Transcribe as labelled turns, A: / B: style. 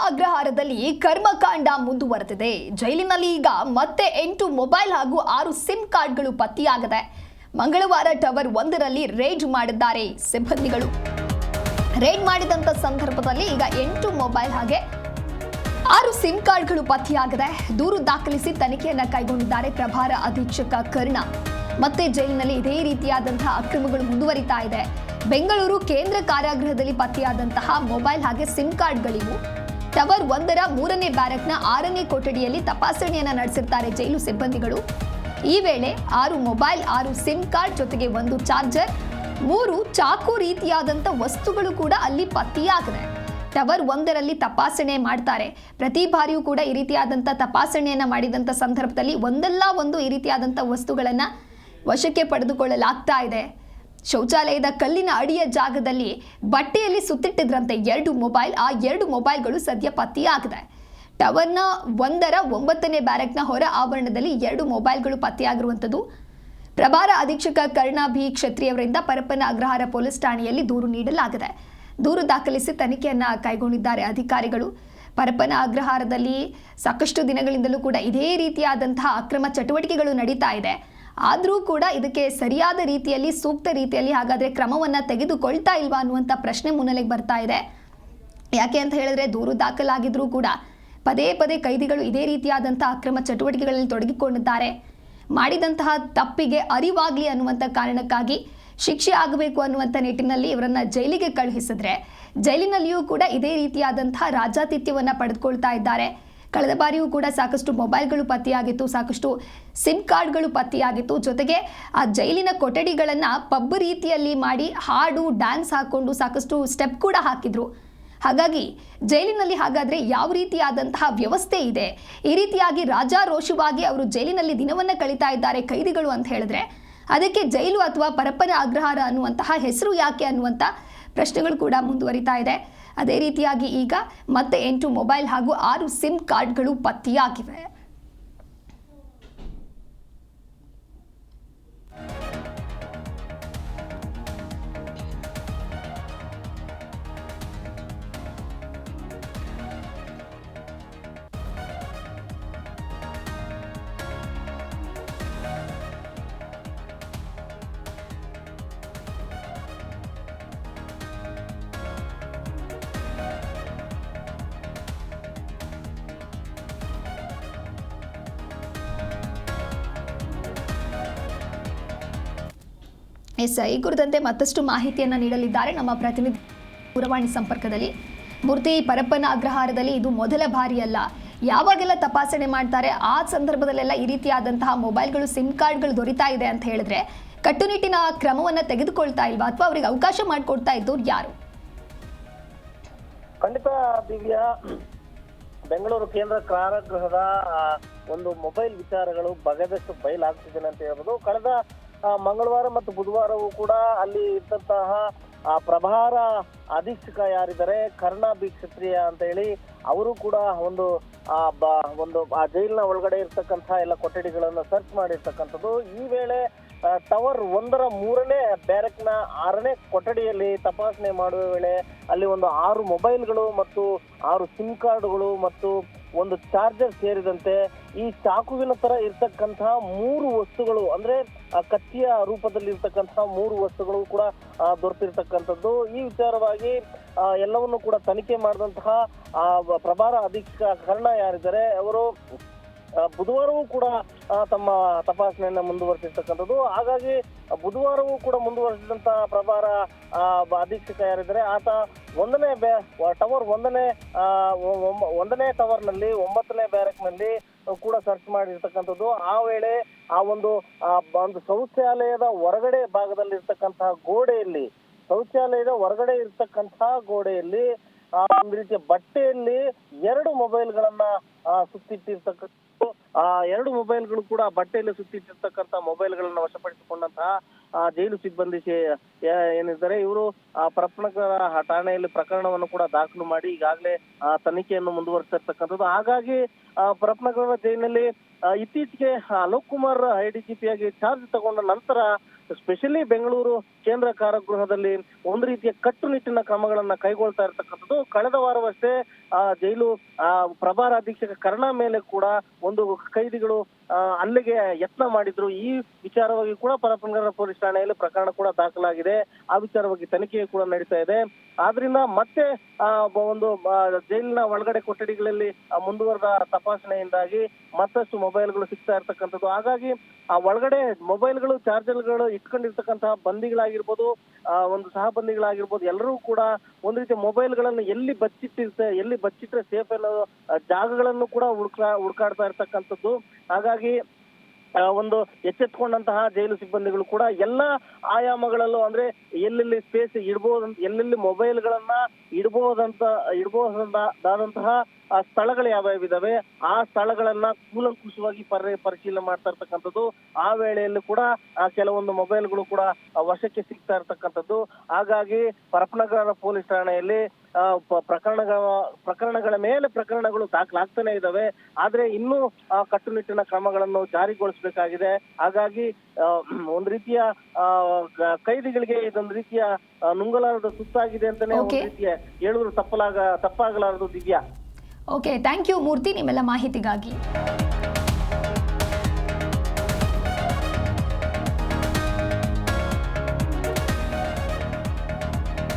A: ಅಗ್ರಹಾರದಲ್ಲಿ ಕರ್ಮಕಾಂಡ ಮುಂದುವರೆದಿದೆ. ಜೈಲಿನಲ್ಲಿ ಈಗ ಮತ್ತೆ 8 ಮೊಬೈಲ್ ಹಾಗೂ 6 ಸಿಮ್ ಕಾರ್ಡ್ಗಳು ಪತ್ತೆಯಾಗಿದೆ. ಮಂಗಳವಾರ ಟವರ್ 1ರಲ್ಲಿ ರೇಡ್ ಮಾಡಿದ್ದಾರೆ ಸಿಬ್ಬಂದಿಗಳು. ರೇಡ್ ಮಾಡಿದಂತ ಸಂದರ್ಭದಲ್ಲಿ ಈಗ 8 ಮೊಬೈಲ್ ಹಾಗೆ 6 ಸಿಮ್ ಕಾರ್ಡ್ಗಳು ಪತ್ತೆಯಾಗಿದೆ. ದೂರು ದಾಖಲಿಸಿ ತನಿಖೆಯನ್ನ ಕೈಗೊಂಡಿದ್ದಾರೆ ಪ್ರಭಾರ ಅಧೀಕ್ಷಕ ಕರ್ಣ. ಮತ್ತೆ ಜೈಲಿನಲ್ಲಿ ಇದೇ ರೀತಿಯಾದಂತಹ ಅಕ್ರಮಗಳು ಮುಂದುವರಿತಾ ಇದೆ. ಬೆಂಗಳೂರು ಕೇಂದ್ರ ಕಾರಾಗೃಹದಲ್ಲಿ ಪತ್ತೆಯಾದಂತಹ ಮೊಬೈಲ್ ಹಾಗೆ ಸಿಮ್ ಕಾರ್ಡ್ಗಳಿವು. ಟವರ್ 1ರ 3ನೇ ಬ್ಯಾರಕ್ನ 6ನೇ ಕೊಠಡಿಯಲ್ಲಿ ತಪಾಸಣೆಯನ್ನ ನಡೆಸಿರ್ತಾರೆ ಜೈಲು ಸಿಬ್ಬಂದಿಗಳು. ಈ ವೇಳೆ 6 ಮೊಬೈಲ್, 6 ಸಿಮ್ ಕಾರ್ಡ್ ಜೊತೆಗೆ 1 ಚಾರ್ಜರ್, 3 ಚಾಕು ರೀತಿಯಾದಂಥ ವಸ್ತುಗಳು ಕೂಡ ಅಲ್ಲಿ ಪತ್ತೆಯಾಗಿದೆ. ಟವರ್ 1ರಲ್ಲಿ ತಪಾಸಣೆ ಮಾಡ್ತಾರೆ. ಪ್ರತಿ ಬಾರಿಯೂ ಕೂಡ ಈ ರೀತಿಯಾದಂಥ ತಪಾಸಣೆಯನ್ನ ಮಾಡಿದಂಥ ಸಂದರ್ಭದಲ್ಲಿ ಒಂದಲ್ಲ ಒಂದು ಈ ರೀತಿಯಾದಂಥ ವಸ್ತುಗಳನ್ನ ವಶಕ್ಕೆ ಪಡೆದುಕೊಳ್ಳಲಾಗ್ತಾ ಇದೆ. ಶೌಚಾಲಯದ ಕಲ್ಲಿನ ಅಡಿಯ ಜಾಗದಲ್ಲಿ ಬಟ್ಟೆಯಲ್ಲಿ ಸುತ್ತಿಟ್ಟಿದ್ರಂತೆ 2 ಮೊಬೈಲ್. ಆ 2 ಮೊಬೈಲ್ಗಳು ಸದ್ಯ ಪತ್ತೆಯಾಗಿದೆ. ಟವರ್ನ 1ರ 9ನೇ ಬ್ಯಾರಕ್ನ ಹೊರ ಆವರಣದಲ್ಲಿ 2 ಮೊಬೈಲ್ಗಳು ಪತ್ತೆಯಾಗಿರುವಂಥದ್ದು. ಪ್ರಭಾರ ಅಧೀಕ್ಷಕ ಕರ್ಣ ಬಿ ಕ್ಷತ್ರಿಯವರಿಂದ ಪರಪ್ಪನ ಅಗ್ರಹಾರ ಪೊಲೀಸ್ ಠಾಣೆಯಲ್ಲಿ ದೂರು ನೀಡಲಾಗಿದೆ. ದೂರು ದಾಖಲಿಸಿ ತನಿಖೆಯನ್ನ ಕೈಗೊಂಡಿದ್ದಾರೆ ಅಧಿಕಾರಿಗಳು. ಪರಪ್ಪನ ಅಗ್ರಹಾರದಲ್ಲಿ ಸಾಕಷ್ಟು ದಿನಗಳಿಂದಲೂ ಕೂಡ ಇದೇ ರೀತಿಯಾದಂತಹ ಅಕ್ರಮ ಚಟುವಟಿಕೆಗಳು ನಡೀತಾ ಇದೆ. ಆದರೂ ಕೂಡ ಇದಕ್ಕೆ ಸರಿಯಾದ ರೀತಿಯಲ್ಲಿ, ಸೂಕ್ತ ರೀತಿಯಲ್ಲಿ ಹಾಗಾದರೆ ಕ್ರಮವನ್ನು ತೆಗೆದುಕೊಳ್ತಾ ಇಲ್ವಾ ಅನ್ನುವಂಥ ಪ್ರಶ್ನೆ ಮುನ್ನೆಲೆಗೆ ಬರ್ತಾ ಇದೆ. ಯಾಕೆ ಅಂತ ಹೇಳಿದ್ರೆ, ದೂರು ದಾಖಲಾಗಿದ್ರೂ ಕೂಡ ಪದೇ ಪದೇ ಕೈದಿಗಳು ಇದೇ ರೀತಿಯಾದಂಥ ಅಕ್ರಮ ಚಟುವಟಿಕೆಗಳಲ್ಲಿ ತೊಡಗಿಕೊಂಡಿದ್ದಾರೆ. ಮಾಡಿದಂತಹ ತಪ್ಪಿಗೆ ಅರಿವಾಗಲಿ ಅನ್ನುವಂಥ ಕಾರಣಕ್ಕಾಗಿ ಶಿಕ್ಷೆ ಆಗಬೇಕು ಅನ್ನುವಂಥ ನಿಟ್ಟಿನಲ್ಲಿ ಇವರನ್ನು ಜೈಲಿಗೆ ಕಳುಹಿಸಿದ್ರೆ, ಜೈಲಿನಲ್ಲಿಯೂ ಕೂಡ ಇದೇ ರೀತಿಯಾದಂತಹ ರಾಜಾತಿಥ್ಯವನ್ನು ಪಡೆದುಕೊಳ್ತಾ ಇದ್ದಾರೆ. ಕಳೆದ ಬಾರಿಯೂ ಕೂಡ ಸಾಕಷ್ಟು ಮೊಬೈಲ್ಗಳು ಪತ್ತೆಯಾಗಿತ್ತು, ಸಾಕಷ್ಟು ಸಿಮ್ ಕಾರ್ಡ್ಗಳು ಪತ್ತೆಯಾಗಿತ್ತು. ಜೊತೆಗೆ ಆ ಜೈಲಿನ ಕೊಠಡಿಗಳನ್ನು ಪಬ್ ರೀತಿಯಲ್ಲಿ ಮಾಡಿ ಹಾಡು, ಡ್ಯಾನ್ಸ್ ಹಾಕ್ಕೊಂಡು ಸಾಕಷ್ಟು ಸ್ಟೆಪ್ ಕೂಡ ಹಾಕಿದ್ರು. ಹಾಗಾಗಿ ಜೈಲಿನಲ್ಲಿ ಹಾಗಾದರೆ ಯಾವ ರೀತಿಯಾದಂತಹ ವ್ಯವಸ್ಥೆ ಇದೆ, ಈ ರೀತಿಯಾಗಿ ರಾಜಾರೋಷವಾಗಿ ಅವರು ಜೈಲಿನಲ್ಲಿ ದಿನವನ್ನು ಕಳೀತಾ ಇದ್ದಾರೆ ಕೈದಿಗಳು ಅಂತ ಹೇಳಿದ್ರೆ, ಅದಕ್ಕೆ ಜೈಲು ಅಥವಾ ಪರಪ್ಪನ ಅಗ್ರಹಾರ ಅನ್ನುವಂತಹ ಹೆಸರು ಯಾಕೆ ಅನ್ನುವಂಥ ಪ್ರಶ್ನೆಗಳು ಕೂಡ ಮುಂದುವರಿತಾ ಇದೆ. ಅದೇ ರೀತಿಯಾಗಿ ಈಗ ಮತ್ತೆ 8 ಮೊಬೈಲ್ ಹಾಗೂ 6 ಸಿಮ್ ಕಾರ್ಡ್ಗಳು ಪತ್ತೆಯಾಗಿವೆ. ಈ ಕುರಿತಂತೆ ಮತ್ತಷ್ಟು ಮಾಹಿತಿಯನ್ನು ನೀಡಲಿದ್ದಾರೆ ನಮ್ಮ ಪ್ರತಿನಿಧಿ ದೂರವಾಣಿ ಸಂಪರ್ಕದಲ್ಲಿ. ಮೂರ್ತಿ, ಪರಪ್ಪನ ಅಗ್ರಹಾರದಲ್ಲಿ ಇದು ಮೊದಲ ಬಾರಿ ಅಲ್ಲ. ಯಾವಾಗೆಲ್ಲ ತಪಾಸಣೆ ಮಾಡ್ತಾರೆ ಆ ಸಂದರ್ಭದಲ್ಲೆಲ್ಲ ಈ ರೀತಿಯಾದಂತಹ ಮೊಬೈಲ್ಗಳು, ಸಿಮ್ ಕಾರ್ಡ್ಗಳು ದೊರೀತಾ ಇದೆ ಅಂತ ಹೇಳಿದ್ರೆ ಕಟ್ಟುನಿಟ್ಟಿನ ಕ್ರಮವನ್ನು ತೆಗೆದುಕೊಳ್ತಾ ಇಲ್ವಾ, ಅಥವಾ ಅವರಿಗೆ ಅವಕಾಶ ಮಾಡಿಕೊಡ್ತಾ ಇದ್ದವ್ರು ಯಾರು?
B: ಖಂಡಿತ ದಿವ್ಯಾ, ಬೆಂಗಳೂರು ಕೇಂದ್ರ ಕಾರಾಗೃಹದ ಒಂದು ಮೊಬೈಲ್ ವಿಚಾರಗಳು ಬಗೆದಷ್ಟು ಬಯಲಾಗ್ತಿದೆ ಅಂತ ಹೇಳ್ಬೋದು. ಕಳೆದ ಮಂಗಳವಾರ ಮತ್ತು ಬುಧವಾರವೂ ಕೂಡ ಅಲ್ಲಿ ಇದ್ದಂತಹ ಪ್ರಭಾರ ಅಧೀಕ್ಷಕ ಯಾರಿದ್ದಾರೆ ಕರ್ಣ ಬಿ ಕ್ಷತ್ರಿಯ ಅಂತ ಹೇಳಿ, ಅವರು ಕೂಡ ಒಂದು ಆ ಜೈಲಿನ ಒಳಗಡೆ ಇರ್ತಕ್ಕಂಥ ಎಲ್ಲ ಕೊಠಡಿಗಳನ್ನು ಸರ್ಚ್ ಮಾಡಿರ್ತಕ್ಕಂಥದ್ದು. ಈ ವೇಳೆ ಟವರ್ 1ರ 3ನೇ ಬ್ಯಾರಕ್ನ 6ನೇ ಕೊಠಡಿಯಲ್ಲಿ ತಪಾಸಣೆ ಮಾಡುವ ವೇಳೆ ಅಲ್ಲಿ ಒಂದು 6 ಮೊಬೈಲ್ಗಳು ಮತ್ತು 6 ಸಿಮ್ ಕಾರ್ಡ್ಗಳು ಮತ್ತು 1 ಚಾರ್ಜರ್ ಸೇರಿದಂತೆ ಈ ಚಾಕುವಿನ ತರ ಇರ್ತಕ್ಕಂತಹ 3 ವಸ್ತುಗಳು, ಅಂದ್ರೆ ಕತ್ತಿಯ ರೂಪದಲ್ಲಿ ಇರ್ತಕ್ಕಂತಹ 3 ವಸ್ತುಗಳು ಕೂಡ ದೊರೆತಿರ್ತಕ್ಕಂಥದ್ದು. ಈ ವಿಚಾರವಾಗಿ ಎಲ್ಲವನ್ನು ಕೂಡ ತನಿಖೆ ಮಾಡಿದಂತಹ ಪ್ರಭಾರ ಅಧೀಕ್ಷಕ ಕರ್ಣ ಯಾರಿದ್ದಾರೆ ಅವರು ಬುಧವಾರವೂ ಕೂಡ ತಮ್ಮ ತಪಾಸಣೆಯನ್ನ ಮುಂದುವರೆಸಿರ್ತಕ್ಕಂಥದ್ದು. ಹಾಗಾಗಿ ಬುಧವಾರವೂ ಕೂಡ ಮುಂದುವರೆಸಿದಂತಹ ಪ್ರಭಾರ ಅಧೀಕ್ಷಕ ಯಾರಿದ್ದಾರೆ ಆತ ಟವರ್ 1ನೇ ಟವರ್ನಲ್ಲಿ 9ನೇ ಬ್ಯಾರಕ್ನಲ್ಲಿ ಕೂಡ ಸರ್ಚ್ ಮಾಡಿರ್ತಕ್ಕಂಥದ್ದು. ಆ ವೇಳೆ ಆ ಒಂದು ಶೌಚಾಲಯದ ಹೊರಗಡೆ ಭಾಗದಲ್ಲಿ ಇರ್ತಕ್ಕಂತಹ ಗೋಡೆಯಲ್ಲಿ, ಒಂದು ರೀತಿಯ ಬಟ್ಟೆಯಲ್ಲಿ 2 ಮೊಬೈಲ್ಗಳನ್ನ ಸುತ್ತಿಟ್ಟಿರ್ತಕ್ಕಂಥ, 2 ಮೊಬೈಲ್ಗಳು ಕೂಡ ಬಟ್ಟೆಯಲ್ಲಿ ಸುತ್ತಿಟ್ಟಿರ್ತಕ್ಕಂಥ ಮೊಬೈಲ್ಗಳನ್ನ ವಶಪಡಿಸಿಕೊಂಡಂತಹ ಜೈಲು ಸಿಬ್ಬಂದಿ ಏನಿದ್ದಾರೆ ಇವರು ಪರಪ್ಪನಗರ ಠಾಣೆಯಲ್ಲಿ ಪ್ರಕರಣವನ್ನು ಕೂಡ ದಾಖಲು ಮಾಡಿ ಈಗಾಗಲೇ ತನಿಖೆಯನ್ನು ಮುಂದುವರಿಸಿರ್ತಕ್ಕಂಥದ್ದು. ಹಾಗಾಗಿ ಪರಪ್ಪನಗರ ಜೈಲಿನಲ್ಲಿ ಇತ್ತೀಚೆಗೆ ಅಲೋಕ್ ಕುಮಾರ್ IDGP ಆಗಿ ಚಾರ್ಜ್ ತಗೊಂಡ ನಂತರ ಸ್ಪೆಷಲಿ ಬೆಂಗಳೂರು ಕೇಂದ್ರ ಕಾರಾಗೃಹದಲ್ಲಿ ಒಂದು ರೀತಿಯ ಕಟ್ಟುನಿಟ್ಟಿನ ಕ್ರಮಗಳನ್ನ ಕೈಗೊಳ್ತಾ ಇರ್ತಕ್ಕಂಥದ್ದು. ಕಳೆದ ವಾರವಷ್ಟೇ ಜೈಲು ಪ್ರಭಾರ ಅಧೀಕ್ಷಕ ಕರ್ಣ ಮೇಲೆ ಕೂಡ ಒಂದು ಕೈದಿಗಳು ಹಲ್ಲೆಗೆ ಯತ್ನ ಮಾಡಿದ್ರು. ಈ ವಿಚಾರವಾಗಿ ಕೂಡ ಪರಪ್ಪನಗರ ಪೊಲೀಸ್ ಠಾಣೆಯಲ್ಲಿ ಪ್ರಕರಣ ಕೂಡ ದಾಖಲಾಗಿದೆ. ಆ ವಿಚಾರವಾಗಿ ತನಿಖೆ ಕೂಡ ನಡೀತಾ ಇದೆ. ಆದ್ರಿಂದ ಮತ್ತೆ ಒಂದು ಜೈಲಿನ ಒಳಗಡೆ ಕೊಠಡಿಗಳಲ್ಲಿ ಮುಂದುವರೆದ ತಪಾಸಣೆಯಿಂದಾಗಿ ಮತ್ತಷ್ಟು ಮೊಬೈಲ್ಗಳು ಸಿಗ್ತಾ ಇರ್ತಕ್ಕಂಥದ್ದು. ಹಾಗಾಗಿ ಆ ಒಳಗಡೆ ಮೊಬೈಲ್ಗಳು ಚಾರ್ಜರ್ಗಳು ಇಟ್ಕೊಂಡಿರ್ತಕ್ಕಂತಹ ಬಂದಿಗಳಾಗಿರ್ಬೋದು, ಒಂದು ಸಹ ಬಂದಿಗಳಾಗಿರ್ಬೋದು, ಎಲ್ಲರೂ ಕೂಡ ಒಂದು ರೀತಿಯ ಮೊಬೈಲ್ಗಳನ್ನು ಎಲ್ಲಿ ಬಚ್ಚಿಟ್ರೆ ಸೇಫ್ ಅನ್ನೋ ಜಾಗಗಳನ್ನು ಕೂಡ ಹುಡುಕಾಡ್ತಾ ಇರ್ತಕ್ಕಂಥದ್ದು. ಹಾಗಾಗಿ ಒಂದು ಎಚ್ಚೆತ್ಕೊಂಡಂತಹ ಜೈಲು ಸಿಬ್ಬಂದಿಗಳು ಕೂಡ ಎಲ್ಲ ಆಯಾಮಗಳಲ್ಲೂ ಅಂದ್ರೆ ಎಲ್ಲೆಲ್ಲಿ ಸ್ಪೇಸ್ ಎಲ್ಲೆಲ್ಲಿ ಮೊಬೈಲ್ಗಳನ್ನ ಇಡಬಹುದಾದಂತಹ ಸ್ಥಳಗಳು ಯಾವ್ಯಾವಿದಾವೆ ಆ ಸ್ಥಳಗಳನ್ನ ಕೂಲಂಕುಷವಾಗಿ ಪರಿಶೀಲನೆ ಮಾಡ್ತಾ ಇರ್ತಕ್ಕಂಥದ್ದು. ಆ ವೇಳೆಯಲ್ಲಿ ಕೂಡ ಕೆಲವೊಂದು ಮೊಬೈಲ್ಗಳು ಕೂಡ ವಶಕ್ಕೆ ಸಿಗ್ತಾ ಇರ್ತಕ್ಕಂಥದ್ದು. ಹಾಗಾಗಿ ಪರಪ್ಪನಗರ ಪೊಲೀಸ್ ಠಾಣೆಯಲ್ಲಿ ಪ್ರಕರಣಗಳ ಮೇಲೆ ಪ್ರಕರಣಗಳು ದಾಖಲಾಗ್ತಾನೆ ಇದಾವೆ. ಆದ್ರೆ ಇನ್ನೂ ಕಟ್ಟುನಿಟ್ಟಿನ ಕ್ರಮಗಳನ್ನು ಜಾರಿಗೊಳಿಸಬೇಕಾಗಿದೆ. ಹಾಗಾಗಿ ಒಂದ್ ರೀತಿಯ ಕೈದಿಗಳಿಗೆ ಇದೊಂದು ರೀತಿಯ ನುಂಗಲಾರದ ಸುತ್ತಾಗಿದೆ ಅಂತಾನೆ ಒಂದು ರೀತಿಯ ಹೇಳಿದ್ರು ತಪ್ಪಾಗಲಾರದು. ದಿವ್ಯಾ,
A: ಓಕೆ, ಥ್ಯಾಂಕ್ ಯು ಮೂರ್ತಿ ನಿಮ್ಮೆಲ್ಲ ಮಾಹಿತಿಗಾಗಿ.